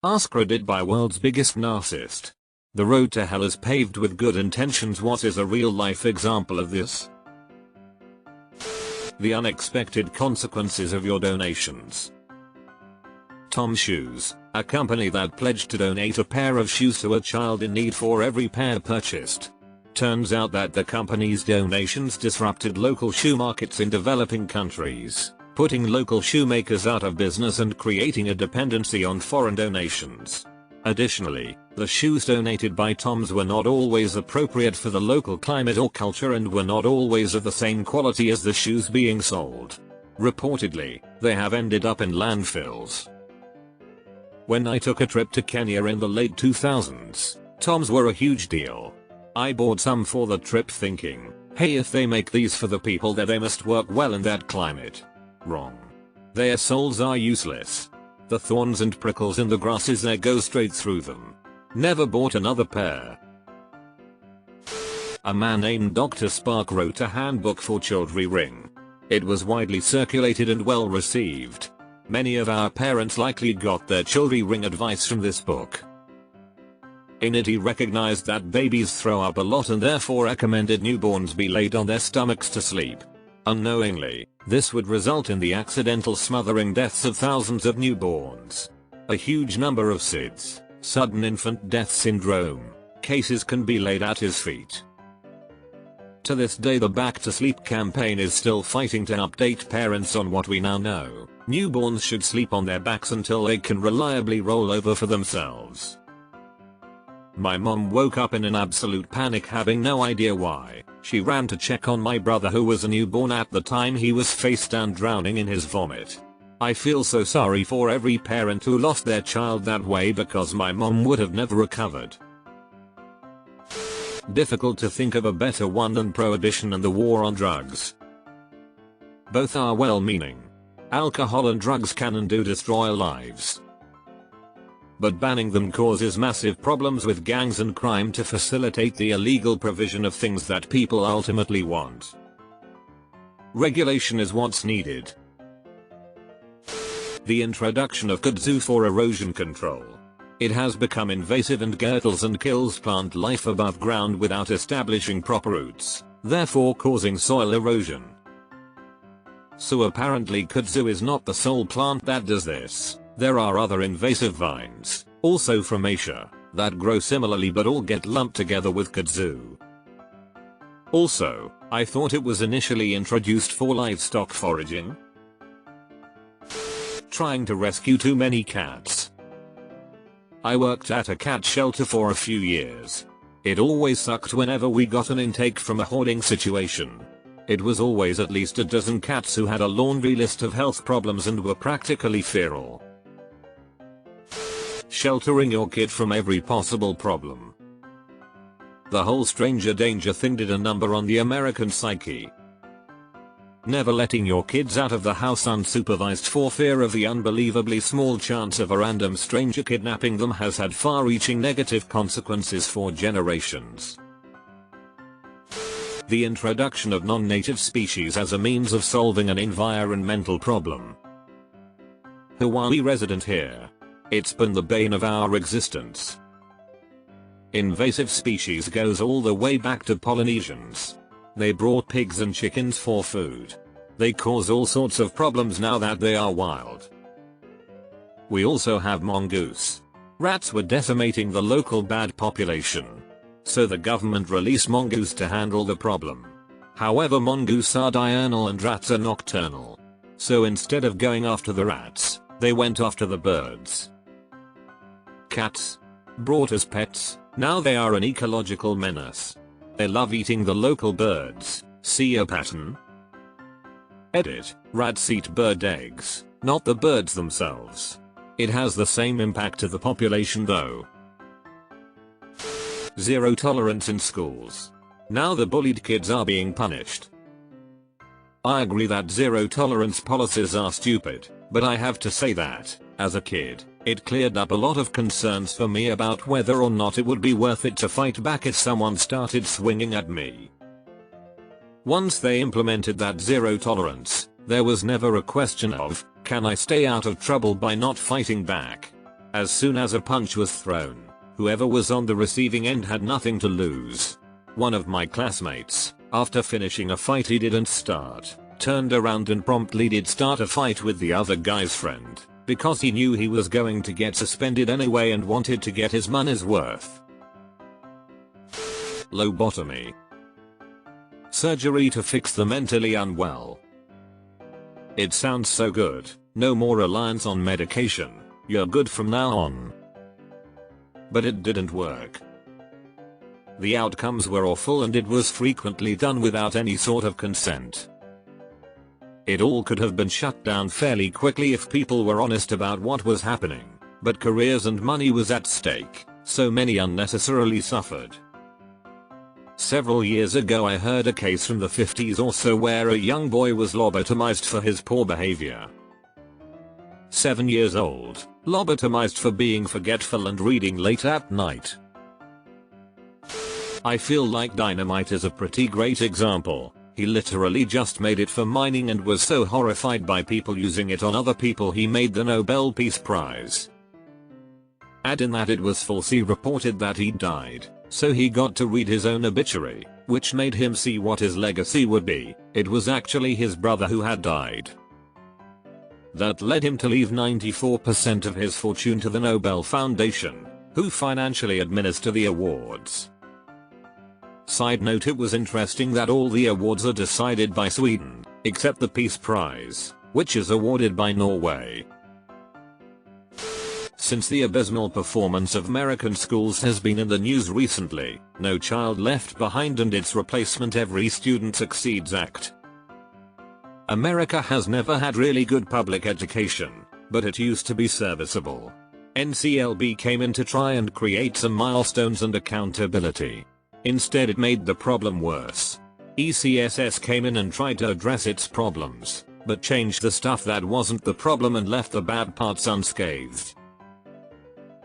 AskReddit by world's biggest narcissist. The road to hell is paved with good intentions. What is a real-life example of this? The unexpected consequences of your donations. Tom Shoes, a company that pledged to donate a pair of shoes to a child in need for every pair purchased. Turns out that the company's donations disrupted local shoe markets in developing countries, putting local shoemakers out of business and creating a dependency on foreign donations. Additionally, the shoes donated by Toms were not always appropriate for the local climate or culture and were not always of the same quality as the shoes being sold. Reportedly, they have ended up in landfills. When I took a trip to Kenya in the late 2000s, Toms were a huge deal. I bought some for the trip thinking, hey, if they make these for the people then they must work well in that climate. Wrong. Their soles are useless. The thorns and prickles in the grasses there go straight through them. Never bought another pair. A man named Dr. Spark wrote a handbook for jewelry ring. It was widely circulated and well received. Many of our parents likely got their jewelry ring advice from this book. In it he recognized that babies throw up a lot and therefore recommended newborns be laid on their stomachs to sleep. Unknowingly, this would result in the accidental smothering deaths of thousands of newborns. A huge number of SIDS, sudden infant death syndrome, cases can be laid at his feet. To this day the Back to Sleep campaign is still fighting to update parents on what we now know. Newborns should sleep on their backs until they can reliably roll over for themselves. My mom woke up in an absolute panic having no idea why. She ran to check on my brother who was a newborn at the time. He was face down drowning in his vomit. I feel so sorry for every parent who lost their child that way because my mom would have never recovered. Difficult to think of a better one than prohibition and the war on drugs. Both are well-meaning. Alcohol and drugs can and do destroy lives. But banning them causes massive problems with gangs and crime to facilitate the illegal provision of things that people ultimately want. Regulation is what's needed. The introduction of kudzu for erosion control. It has become invasive and girdles and kills plant life above ground without establishing proper roots, therefore causing soil erosion. So apparently kudzu is not the sole plant that does this. There are other invasive vines, also from Asia, that grow similarly but all get lumped together with kudzu. Also, I thought it was initially introduced for livestock foraging. Trying to rescue too many cats. I worked at a cat shelter for a few years. It always sucked whenever we got an intake from a hoarding situation. It was always at least a dozen cats who had a laundry list of health problems and were practically feral. Sheltering your kid from every possible problem. The whole stranger danger thing did a number on the American psyche. Never letting your kids out of the house unsupervised for fear of the unbelievably small chance of a random stranger kidnapping them has had far-reaching negative consequences for generations. The introduction of non-native species as a means of solving an environmental problem. Who are we resident here? It's been the bane of our existence. Invasive species goes all the way back to Polynesians. They brought pigs and chickens for food. They cause all sorts of problems now that they are wild. We also have mongoose. Rats were decimating the local bat population. So the government released mongoose to handle the problem. However, mongoose are diurnal and rats are nocturnal. So instead of going after the rats, they went after the birds. Cats. Brought as pets, now they are an ecological menace. They love eating the local birds. See a pattern? Edit. Rats eat bird eggs, not the birds themselves. It has the same impact to the population though. Zero tolerance in schools. Now the bullied kids are being punished. I agree that zero tolerance policies are stupid, but I have to say that, as a kid, it cleared up a lot of concerns for me about whether or not it would be worth it to fight back if someone started swinging at me. Once they implemented that zero tolerance, there was never a question of, can I stay out of trouble by not fighting back? As soon as a punch was thrown, whoever was on the receiving end had nothing to lose. One of my classmates, after finishing a fight he didn't start, turned around and promptly did start a fight with the other guy's friend, because he knew he was going to get suspended anyway and wanted to get his money's worth. Lobotomy. Surgery to fix the mentally unwell. It sounds so good, no more reliance on medication, you're good from now on. But it didn't work. The outcomes were awful and it was frequently done without any sort of consent. It all could have been shut down fairly quickly if people were honest about what was happening, but careers and money was at stake, so many unnecessarily suffered. Several years ago I heard a case from the 50s or so where a young boy was lobotomized for his poor behavior. 7 years old, lobotomized for being forgetful and reading late at night. I feel like dynamite is a pretty great example. He literally just made it for mining and was so horrified by people using it on other people he made the Nobel Peace Prize. Add in that it was falsely reported that he died, so he got to read his own obituary, which made him see what his legacy would be. It was actually his brother who had died. That led him to leave 94% of his fortune to the Nobel Foundation, who financially administer the awards. Side note, it was interesting that all the awards are decided by Sweden, except the Peace Prize, which is awarded by Norway. Since the abysmal performance of American schools has been in the news recently, No Child Left Behind and its replacement Every Student Succeeds Act. America has never had really good public education, but it used to be serviceable. NCLB came in to try and create some milestones and accountability. Instead it made the problem worse. ECSS came in and tried to address its problems, but changed the stuff that wasn't the problem and left the bad parts unscathed.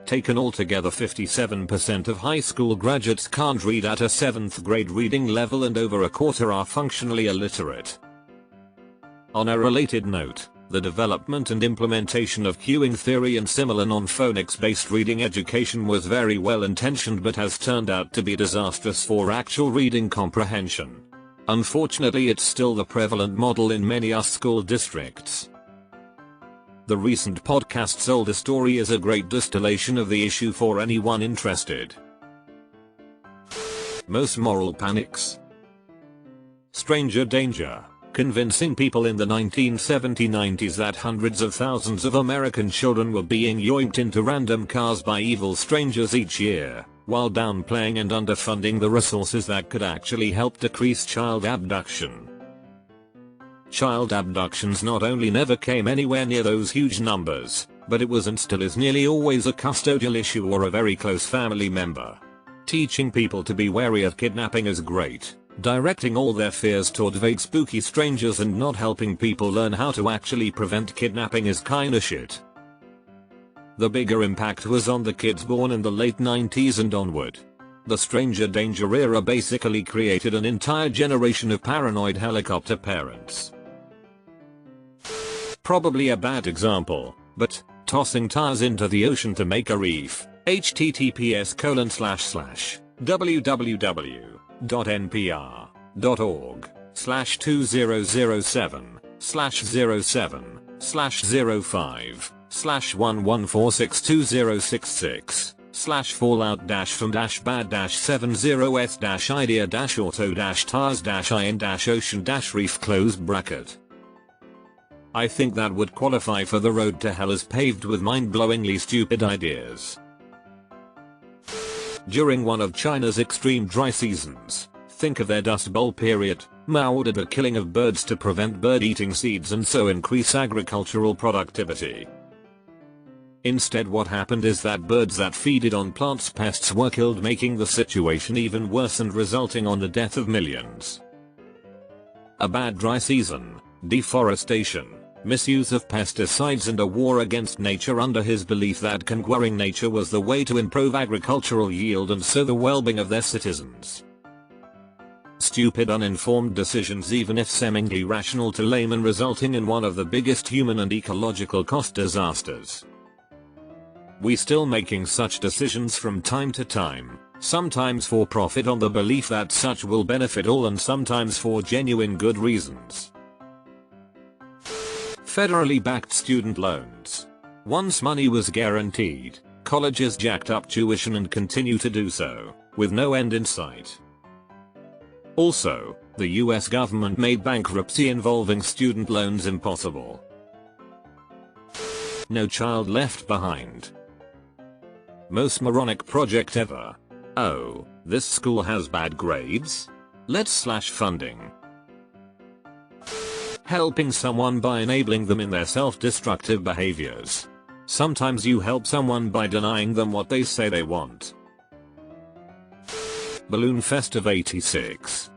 Taken altogether, 57% of high school graduates can't read at a 7th grade reading level and over a quarter are functionally illiterate. On a related note, the development and implementation of cueing theory and similar non-phonics-based reading education was very well intentioned but has turned out to be disastrous for actual reading comprehension. Unfortunately, it's still the prevalent model in many US school districts. The recent podcast's older story is a great distillation of the issue for anyone interested. Most moral panics. Stranger danger. Convincing people in the 1970s that hundreds of thousands of American children were being yoinked into random cars by evil strangers each year, while downplaying and underfunding the resources that could actually help decrease child abduction. Child abductions not only never came anywhere near those huge numbers, but it was and still is nearly always a custodial issue or a very close family member. Teaching people to be wary of kidnapping is great. Directing all their fears toward vague spooky strangers and not helping people learn how to actually prevent kidnapping is kinda shit. The bigger impact was on the kids born in the late 90s and onward. The stranger danger era basically created an entire generation of paranoid helicopter parents. Probably a bad example, but tossing tires into the ocean to make a reef. https://www.npr.org/007/005/114620666/fallout-from-bad-70s/idea-auto-tires-ion-ocean-reef. I think that would qualify for the road to hell as paved with mind-blowingly stupid ideas. During one of China's extreme dry seasons, think of their Dust Bowl period, Mao ordered the killing of birds to prevent bird-eating seeds and so increase agricultural productivity. Instead, what happened is that birds that feeded on plants' pests were killed, making the situation even worse and resulting on the death of millions. A bad dry season, deforestation, misuse of pesticides and a war against nature under his belief that conquering nature was the way to improve agricultural yield and so the well-being of their citizens. Stupid uninformed decisions, even if seemingly rational to laymen, resulting in one of the biggest human and ecological cost disasters. We still making such decisions from time to time, sometimes for profit on the belief that such will benefit all and sometimes for genuine good reasons. Federally backed student loans. Once money was guaranteed, colleges jacked up tuition and continue to do so, with no end in sight. Also, the US government made bankruptcy involving student loans impossible. No Child Left Behind. Most moronic project ever. Oh, this school has bad grades? Let's slash funding. Helping someone by enabling them in their self-destructive behaviors. Sometimes you help someone by denying them what they say they want. Balloon Fest of '86.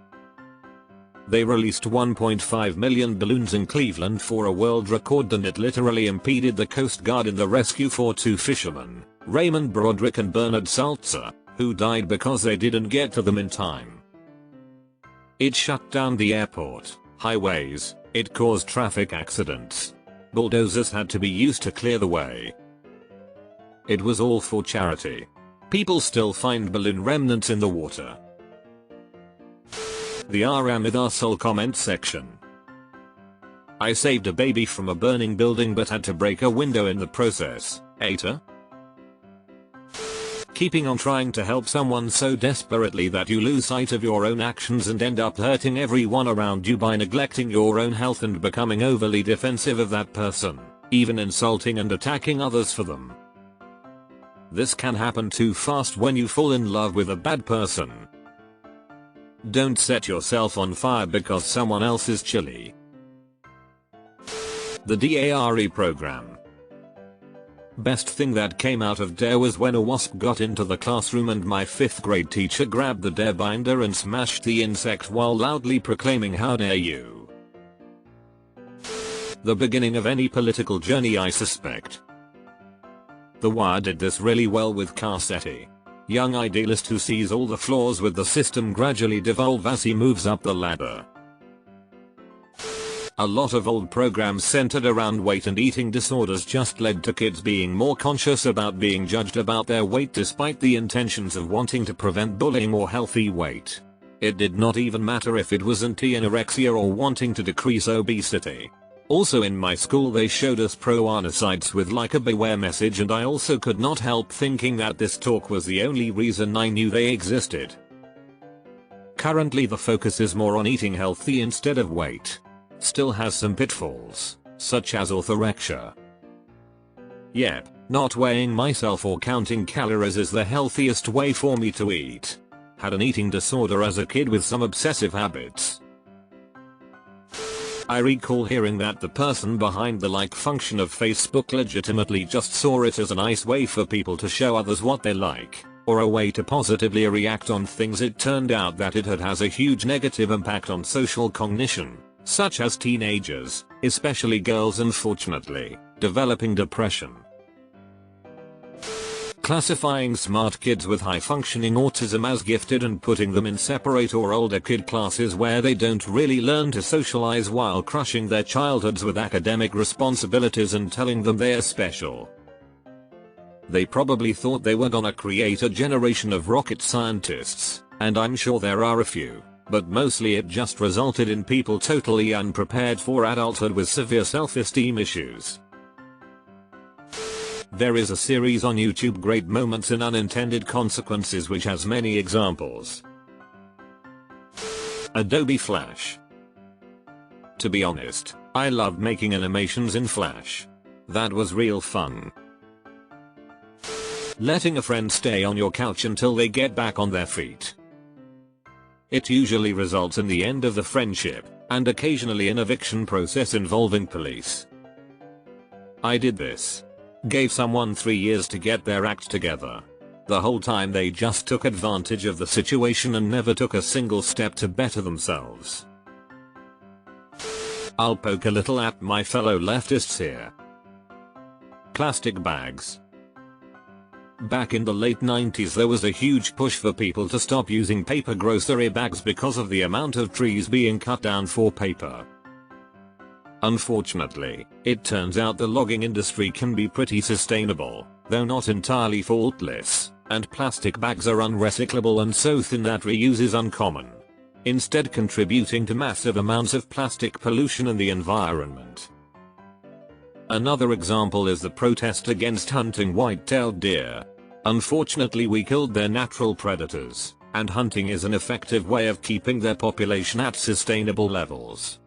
They released 1.5 million balloons in Cleveland for a world record, and it literally impeded the Coast Guard in the rescue for two fishermen, Raymond Broderick and Bernard Saltzer, who died because they didn't get to them in time. It shut down the airport, highways, it caused traffic accidents. Bulldozers had to be used to clear the way. It was all for charity. People still find balloon remnants in the water. The Aramidasol comment section. I saved a baby from a burning building but had to break a window in the process. Eta? Keeping on trying to help someone so desperately that you lose sight of your own actions and end up hurting everyone around you by neglecting your own health and becoming overly defensive of that person, even insulting and attacking others for them. This can happen too fast when you fall in love with a bad person. Don't set yourself on fire because someone else is chilly. The DARE program. Best thing that came out of DARE was when a wasp got into the classroom and my 5th grade teacher grabbed the DARE binder and smashed the insect while loudly proclaiming, "How dare you." The beginning of any political journey, I suspect. The Wire did this really well with Carcetti. Young idealist who sees all the flaws with the system gradually devolve as he moves up the ladder. A lot of old programs centered around weight and eating disorders just led to kids being more conscious about being judged about their weight despite the intentions of wanting to prevent bullying or healthy weight. It did not even matter if it was anti-anorexia or wanting to decrease obesity. Also in my school they showed us pro-ana sites with like a beware message, and I also could not help thinking that this talk was the only reason I knew they existed. Currently the focus is more on eating healthy instead of weight. Still has some pitfalls, such as orthorexia. Yep, not weighing myself or counting calories is the healthiest way for me to eat. Had an eating disorder as a kid with some obsessive habits. I recall hearing that the person behind the like function of Facebook legitimately just saw it as a nice way for people to show others what they like, or a way to positively react on things. It turned out that it has a huge negative impact on social cognition, such as teenagers, especially girls, unfortunately, developing depression. Classifying smart kids with high-functioning autism as gifted and putting them in separate or older kid classes where they don't really learn to socialize while crushing their childhoods with academic responsibilities and telling them they're special. They probably thought they were gonna create a generation of rocket scientists, and I'm sure there are a few, but mostly it just resulted in people totally unprepared for adulthood with severe self-esteem issues. There is a series on YouTube, Great Moments and Unintended Consequences, which has many examples. Adobe Flash. To be honest, I loved making animations in Flash. That was real fun. Letting a friend stay on your couch until they get back on their feet. It usually results in the end of the friendship, and occasionally an eviction process involving police. I did this. Gave someone 3 years to get their act together. The whole time they just took advantage of the situation and never took a single step to better themselves. I'll poke a little at my fellow leftists here. Plastic bags. Back in the late 90s there was a huge push for people to stop using paper grocery bags because of the amount of trees being cut down for paper. Unfortunately, it turns out the logging industry can be pretty sustainable, though not entirely faultless, and plastic bags are unrecyclable and so thin that reuse is uncommon, instead contributing to massive amounts of plastic pollution in the environment. Another example is the protest against hunting white-tailed deer. Unfortunately, we killed their natural predators, and hunting is an effective way of keeping their population at sustainable levels.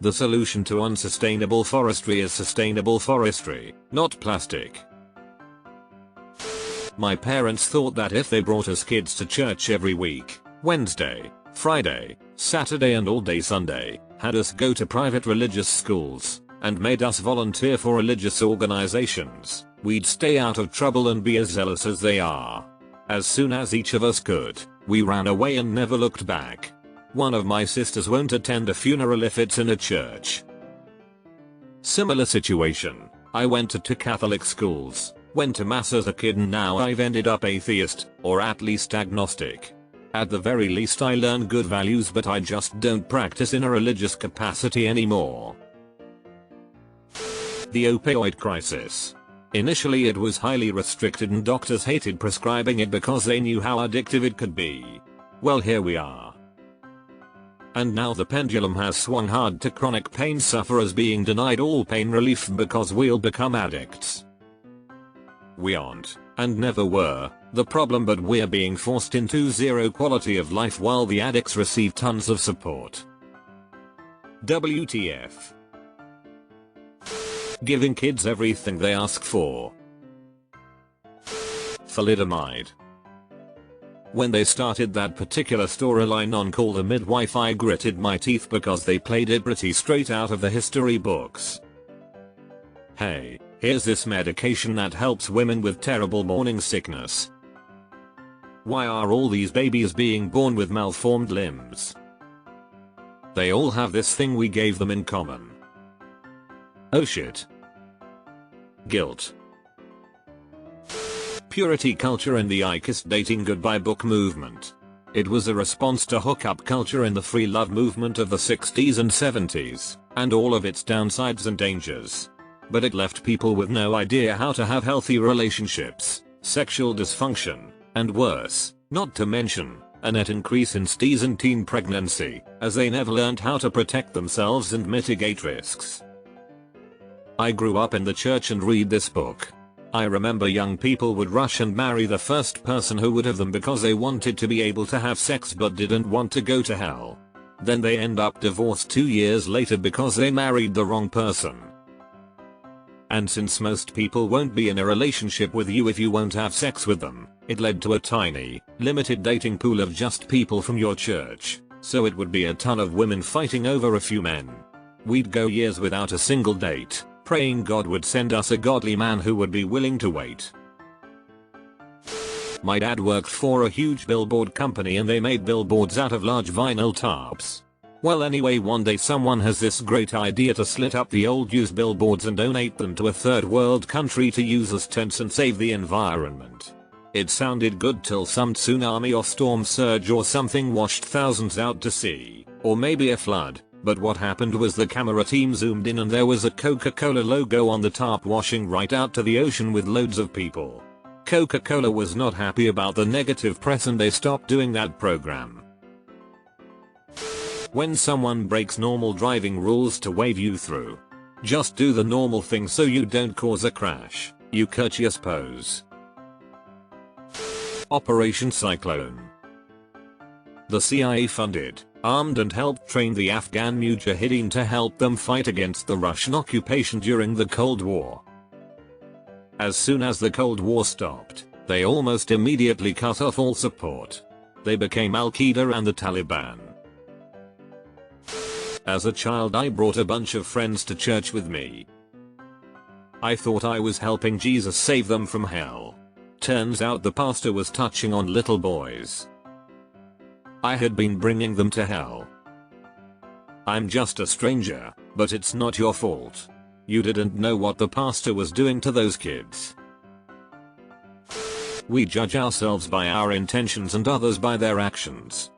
The solution to unsustainable forestry is sustainable forestry, not plastic. My parents thought that if they brought us kids to church every week, Wednesday, Friday, Saturday and all day Sunday, had us go to private religious schools, and made us volunteer for religious organizations, we'd stay out of trouble and be as zealous as they are. As soon as each of us could, we ran away and never looked back. One of my sisters won't attend a funeral if it's in a church. Similar situation. I went to two Catholic schools, went to mass as a kid, and now I've ended up atheist, or at least agnostic. At the very least I learned good values, but I just don't practice in a religious capacity anymore. The opioid crisis. Initially it was highly restricted and doctors hated prescribing it because they knew how addictive it could be. Well, here we are. And now the pendulum has swung hard to chronic pain sufferers being denied all pain relief because we'll become addicts. We aren't, and never were, the problem, but we're being forced into zero quality of life while the addicts receive tons of support. WTF. Giving kids everything they ask for. Thalidomide. When they started that particular storyline on Call the Midwife, I gritted my teeth because they played it pretty straight out of the history books. Hey, here's this medication that helps women with terrible morning sickness. Why are all these babies being born with malformed limbs? They all have this thing we gave them in common. Oh shit. Guilt. Purity culture and the I Kissed Dating Goodbye book movement. It was a response to hookup culture in the free love movement of the 60s and 70s, and all of its downsides and dangers. But it left people with no idea how to have healthy relationships, sexual dysfunction, and worse, not to mention, a net increase in STIs and teen pregnancy, as they never learned how to protect themselves and mitigate risks. I grew up in the church and read this book. I remember young people would rush and marry the first person who would have them because they wanted to be able to have sex but didn't want to go to hell. Then they end up divorced 2 years later because they married the wrong person. And since most people won't be in a relationship with you if you won't have sex with them, it led to a tiny, limited dating pool of just people from your church, so it would be a ton of women fighting over a few men. We'd go years without a single date, praying God would send us a godly man who would be willing to wait. My dad worked for a huge billboard company and they made billboards out of large vinyl tarps. Well, anyway, one day someone has this great idea to slit up the old used billboards and donate them to a third world country to use as tents and save the environment. It sounded good till some tsunami or storm surge or something washed thousands out to sea, or maybe a flood. But what happened was the camera team zoomed in and there was a Coca-Cola logo on the tarp washing right out to the ocean with loads of people. Coca-Cola was not happy about the negative press and they stopped doing that program. When someone breaks normal driving rules to wave you through, just do the normal thing so you don't cause a crash, you courteous pose. Operation Cyclone. The CIA funded, armed and helped train the Afghan Mujahideen to help them fight against the Russian occupation during the Cold War. As soon as the Cold War stopped, they almost immediately cut off all support. They became Al-Qaeda and the Taliban. As a child, I brought a bunch of friends to church with me. I thought I was helping Jesus save them from hell. Turns out the pastor was touching on little boys. I had been bringing them to hell. I'm just a stranger, but it's not your fault. You didn't know what the pastor was doing to those kids. We judge ourselves by our intentions and others by their actions.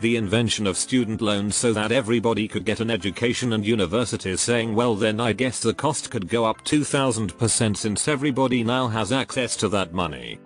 The invention of student loans so that everybody could get an education, and universities saying, well then I guess the cost could go up 2000% since everybody now has access to that money.